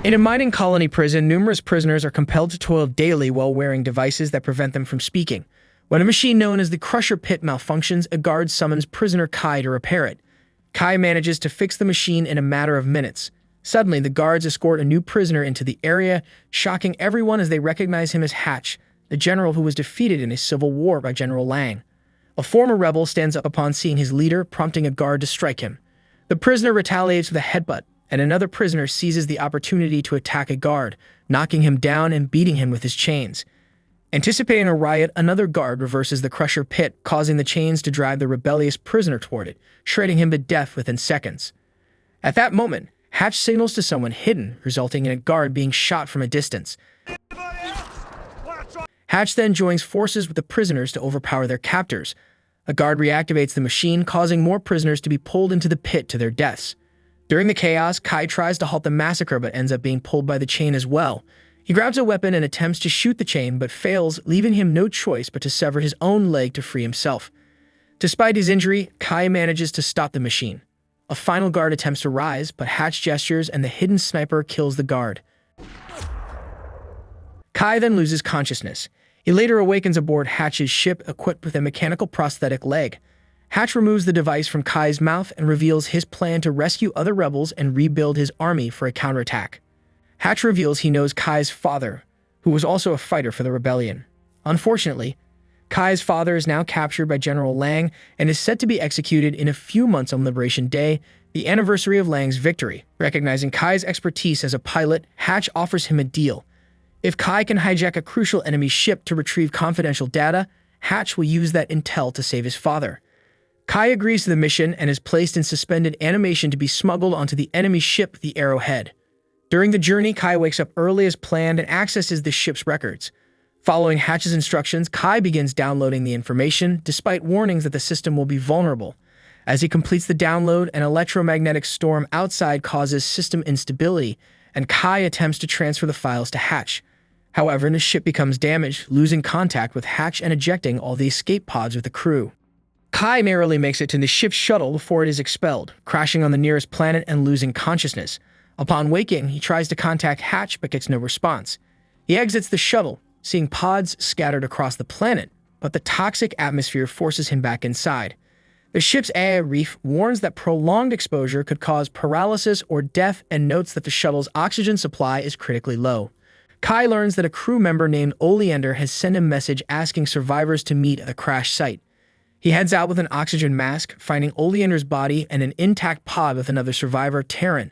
In a mining colony prison, numerous prisoners are compelled to toil daily while wearing devices that prevent them from speaking. When a machine known as the Crusher Pit malfunctions, a guard summons prisoner Kai to repair it. Kai manages to fix the machine in a matter of minutes. Suddenly, the guards escort a new prisoner into the area, shocking everyone as they recognize him as Hatch, the general who was defeated in a civil war by General Lang. A former rebel stands up upon seeing his leader, prompting a guard to strike him. The prisoner retaliates with a headbutt, and another prisoner seizes the opportunity to attack a guard, knocking him down and beating him with his chains. Anticipating a riot, another guard reverses the Crusher Pit, causing the chains to drive the rebellious prisoner toward it, shredding him to death within seconds. At that moment, Hatch signals to someone hidden, resulting in a guard being shot from a distance. Hatch then joins forces with the prisoners to overpower their captors. A guard reactivates the machine, causing more prisoners to be pulled into the pit to their deaths. During the chaos, Kai tries to halt the massacre but ends up being pulled by the chain as well. He grabs a weapon and attempts to shoot the chain but fails, leaving him no choice but to sever his own leg to free himself. Despite his injury, Kai manages to stop the machine. A final guard attempts to rise, but Hatch gestures and the hidden sniper kills the guard. Kai then loses consciousness. He later awakens aboard Hatch's ship equipped with a mechanical prosthetic leg. Hatch removes the device from Kai's mouth and reveals his plan to rescue other rebels and rebuild his army for a counterattack. Hatch reveals he knows Kai's father, who was also a fighter for the rebellion. Unfortunately, Kai's father is now captured by General Lang and is set to be executed in a few months on Liberation Day, the anniversary of Lang's victory. Recognizing Kai's expertise as a pilot, Hatch offers him a deal. If Kai can hijack a crucial enemy ship to retrieve confidential data, Hatch will use that intel to save his father. Kai agrees to the mission and is placed in suspended animation to be smuggled onto the enemy ship, the Arrowhead. During the journey, Kai wakes up early as planned and accesses the ship's records. Following Hatch's instructions, Kai begins downloading the information, despite warnings that the system will be vulnerable. As he completes the download, an electromagnetic storm outside causes system instability, and Kai attempts to transfer the files to Hatch. However, the ship becomes damaged, losing contact with Hatch and ejecting all the escape pods with the crew. Kai narrowly makes it to the ship's shuttle before it is expelled, crashing on the nearest planet and losing consciousness. Upon waking, he tries to contact Hatch but gets no response. He exits the shuttle, seeing pods scattered across the planet, but the toxic atmosphere forces him back inside. The ship's AI Reef warns that prolonged exposure could cause paralysis or death and notes that the shuttle's oxygen supply is critically low. Kai learns that a crew member named Oleander has sent a message asking survivors to meet at the crash site. He heads out with an oxygen mask, finding Oleander's body and an intact pod with another survivor, Taryn.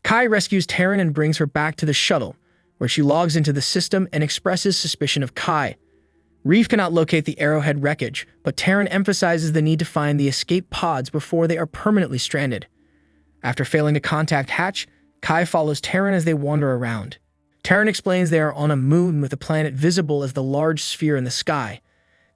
Kai rescues Taryn and brings her back to the shuttle, where she logs into the system and expresses suspicion of Kai. Reef cannot locate the Arrowhead wreckage, but Taryn emphasizes the need to find the escape pods before they are permanently stranded. After failing to contact Hatch, Kai follows Taryn as they wander around. Taryn explains they are on a moon with the planet visible as the large sphere in the sky.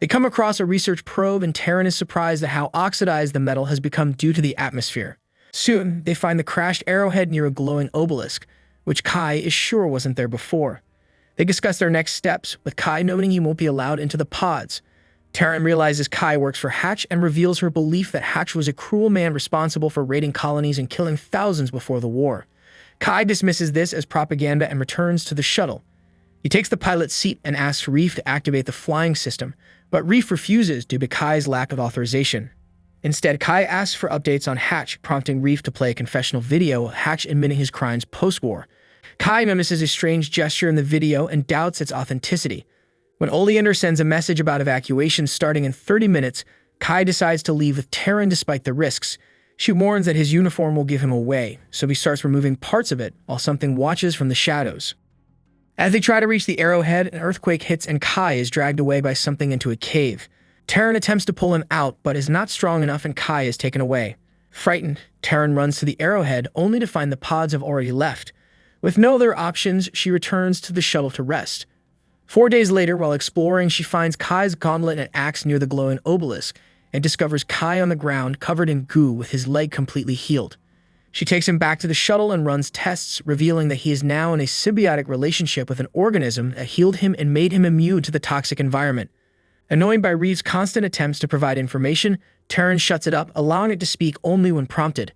They come across a research probe and Taryn is surprised at how oxidized the metal has become due to the atmosphere. Soon, they find the crashed Arrowhead near a glowing obelisk, which Kai is sure wasn't there before. They discuss their next steps, with Kai noting he won't be allowed into the pods. Taryn realizes Kai works for Hatch and reveals her belief that Hatch was a cruel man responsible for raiding colonies and killing thousands before the war. Kai dismisses this as propaganda and returns to the shuttle. He takes the pilot's seat and asks Reef to activate the flying system, but Reef refuses due to Kai's lack of authorization. Instead, Kai asks for updates on Hatch, prompting Reef to play a confessional video of Hatch admitting his crimes post-war. Kai notices a strange gesture in the video and doubts its authenticity. When Oleander sends a message about evacuation starting in 30 minutes, Kai decides to leave with Taryn despite the risks. She warns that his uniform will give him away, so he starts removing parts of it while something watches from the shadows. As they try to reach the Arrowhead, an earthquake hits and Kai is dragged away by something into a cave. Taryn attempts to pull him out, but is not strong enough and Kai is taken away. Frightened, Taryn runs to the Arrowhead only to find the pods have already left. With no other options, she returns to the shuttle to rest. 4 days later, while exploring, she finds Kai's gauntlet and axe near the glowing obelisk and discovers Kai on the ground covered in goo with his leg completely healed. She takes him back to the shuttle and runs tests, revealing that he is now in a symbiotic relationship with an organism that healed him and made him immune to the toxic environment. Annoyed by Reeve's constant attempts to provide information, Taryn shuts it up, allowing it to speak only when prompted.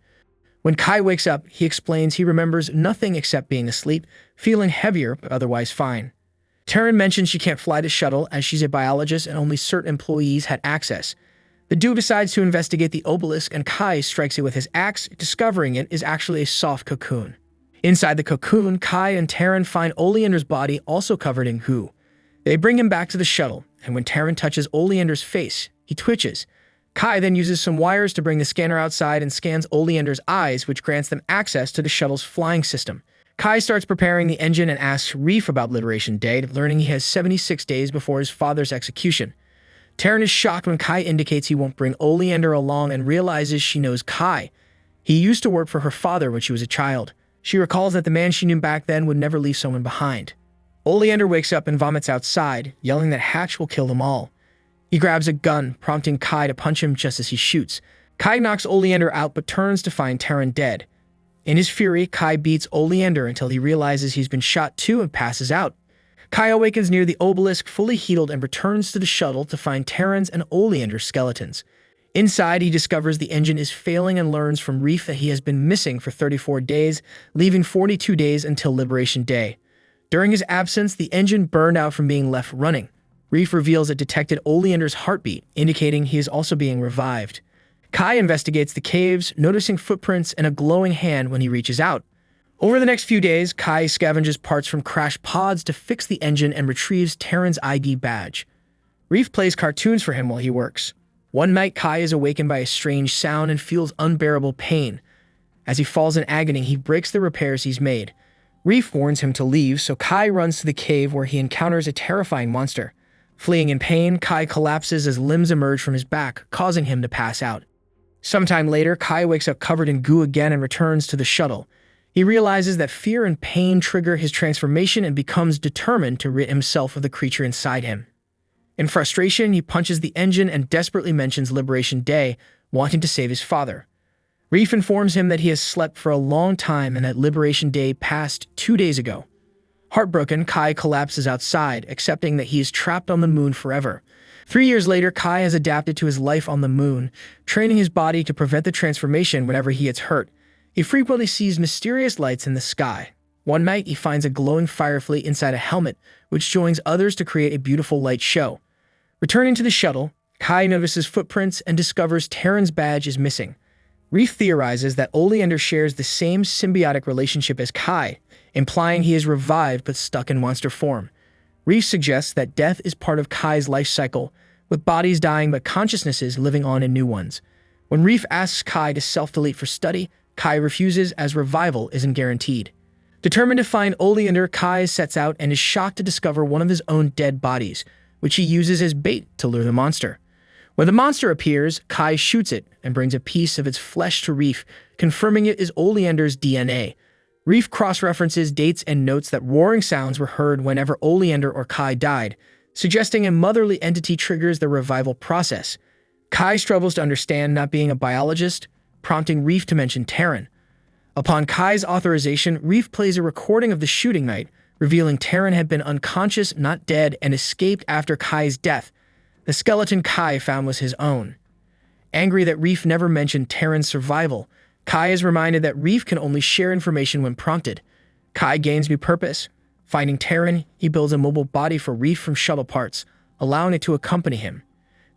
When Kai wakes up, he explains he remembers nothing except being asleep, feeling heavier but otherwise fine. Taryn mentions she can't fly the shuttle as she's a biologist and only certain employees had access. The dude decides to investigate the obelisk and Kai strikes it with his axe, discovering it is actually a soft cocoon. Inside the cocoon, Kai and Taryn find Oleander's body also covered in goo. They bring him back to the shuttle, and when Taryn touches Oleander's face, he twitches. Kai then uses some wires to bring the scanner outside and scans Oleander's eyes, which grants them access to the shuttle's flying system. Kai starts preparing the engine and asks Reef about Liberation Day, learning he has 76 days before his father's execution. Taryn is shocked when Kai indicates he won't bring Oleander along and realizes she knows Kai. He used to work for her father when she was a child. She recalls that the man she knew back then would never leave someone behind. Oleander wakes up and vomits outside, yelling that Hatch will kill them all. He grabs a gun, prompting Kai to punch him just as he shoots. Kai knocks Oleander out but turns to find Taryn dead. In his fury, Kai beats Oleander until he realizes he's been shot too and passes out. Kai awakens near the obelisk fully healed and returns to the shuttle to find Taryn's and Oleander's skeletons. Inside, he discovers the engine is failing and learns from Reef that he has been missing for 34 days, leaving 42 days until Liberation Day. During his absence, the engine burned out from being left running. Reef reveals it detected Oleander's heartbeat, indicating he is also being revived. Kai investigates the caves, noticing footprints and a glowing hand when he reaches out. Over the next few days, Kai scavenges parts from crashed pods to fix the engine and retrieves Taryn's ID badge. Reef plays cartoons for him while he works. One night, Kai is awakened by a strange sound and feels unbearable pain. As he falls in agony, he breaks the repairs he's made. Reef warns him to leave, so Kai runs to the cave where he encounters a terrifying monster. Fleeing in pain, Kai collapses as limbs emerge from his back, causing him to pass out. Sometime later, Kai wakes up covered in goo again and returns to the shuttle. He realizes that fear and pain trigger his transformation and becomes determined to rid himself of the creature inside him. In frustration, he punches the engine and desperately mentions Liberation Day, wanting to save his father. Reef informs him that he has slept for a long time and that Liberation Day passed 2 days ago. Heartbroken, Kai collapses outside, accepting that he is trapped on the moon forever. 3 years later, Kai has adapted to his life on the moon, training his body to prevent the transformation whenever he gets hurt. He frequently sees mysterious lights in the sky. One night, he finds a glowing firefly inside a helmet, which joins others to create a beautiful light show. Returning to the shuttle, Kai notices footprints and discovers Taryn's badge is missing. Reef theorizes that Oleander shares the same symbiotic relationship as Kai, implying he is revived but stuck in monster form. Reef suggests that death is part of Kai's life cycle, with bodies dying but consciousnesses living on in new ones. When Reef asks Kai to self-delete for study, Kai refuses as revival isn't guaranteed. Determined to find Oleander, Kai sets out and is shocked to discover one of his own dead bodies, which he uses as bait to lure the monster. When the monster appears, Kai shoots it and brings a piece of its flesh to Reef, confirming it is Oleander's DNA. Reef cross-references dates and notes that roaring sounds were heard whenever Oleander or Kai died, suggesting a motherly entity triggers the revival process. Kai struggles to understand, not being a biologist, prompting Reef to mention Taryn. Upon Kai's authorization, Reef plays a recording of the shooting night, revealing Taryn had been unconscious, not dead, and escaped after Kai's death. The skeleton Kai found was his own. Angry that Reef never mentioned Taryn's survival, Kai is reminded that Reef can only share information when prompted. Kai gains new purpose. Finding Taryn, he builds a mobile body for Reef from shuttle parts, allowing it to accompany him.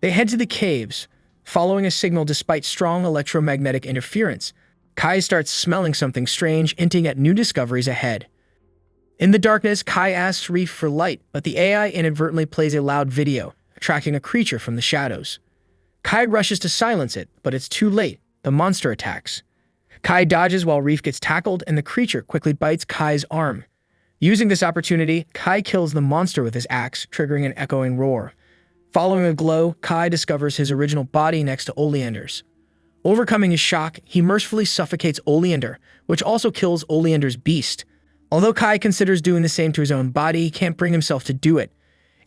They head to the caves, following a signal despite strong electromagnetic interference. Kai starts smelling something strange, hinting at new discoveries ahead. In the darkness, Kai asks Reef for light, but the AI inadvertently plays a loud video, attracting a creature from the shadows. Kai rushes to silence it, but it's too late. The monster attacks. Kai dodges while Reef gets tackled, and the creature quickly bites Kai's arm. Using this opportunity, Kai kills the monster with his axe, triggering an echoing roar. Following a glow, Kai discovers his original body next to Oleander's. Overcoming his shock, he mercifully suffocates Oleander, which also kills Oleander's beast. Although Kai considers doing the same to his own body, he can't bring himself to do it.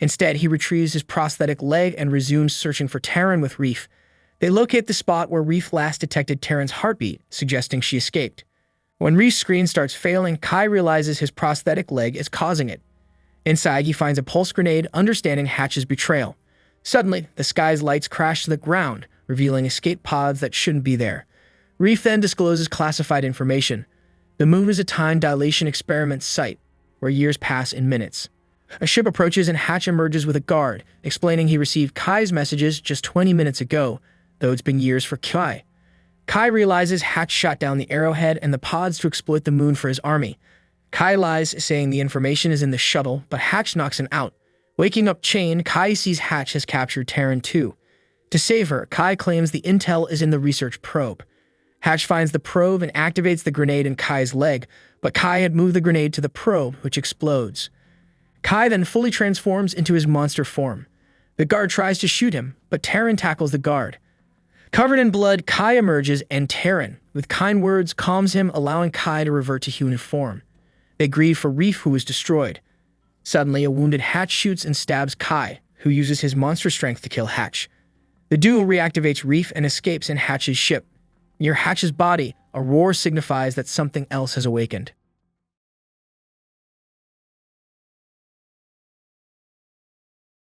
Instead, he retrieves his prosthetic leg and resumes searching for Taryn with Reef. They locate the spot where Reef last detected Taryn's heartbeat, suggesting she escaped. When Reef's screen starts failing, Kai realizes his prosthetic leg is causing it. Inside, he finds a pulse grenade, understanding Hatch's betrayal. Suddenly, the sky's lights crash to the ground, revealing escape pods that shouldn't be there. Reef then discloses classified information. The moon is a time dilation experiment site, where years pass in minutes. A ship approaches and Hatch emerges with a guard, explaining he received Kai's messages just 20 minutes ago, though it's been years for Kai. Kai realizes Hatch shot down the arrowhead and the pods to exploit the moon for his army. Kai lies, saying the information is in the shuttle, but Hatch knocks him out. Waking up Chain, Kai sees Hatch has captured Terran too. To save her, Kai claims the intel is in the research probe. Hatch finds the probe and activates the grenade in Kai's leg, but Kai had moved the grenade to the probe, which explodes. Kai then fully transforms into his monster form. The guard tries to shoot him, but Terran tackles the guard. Covered in blood, Kai emerges and Terran, with kind words, calms him, allowing Kai to revert to human form. They grieve for Reef, who is destroyed. Suddenly, a wounded Hatch shoots and stabs Kai, who uses his monster strength to kill Hatch. The duo reactivates Reef and escapes in Hatch's ship. Near Hatch's body, a roar signifies that something else has awakened.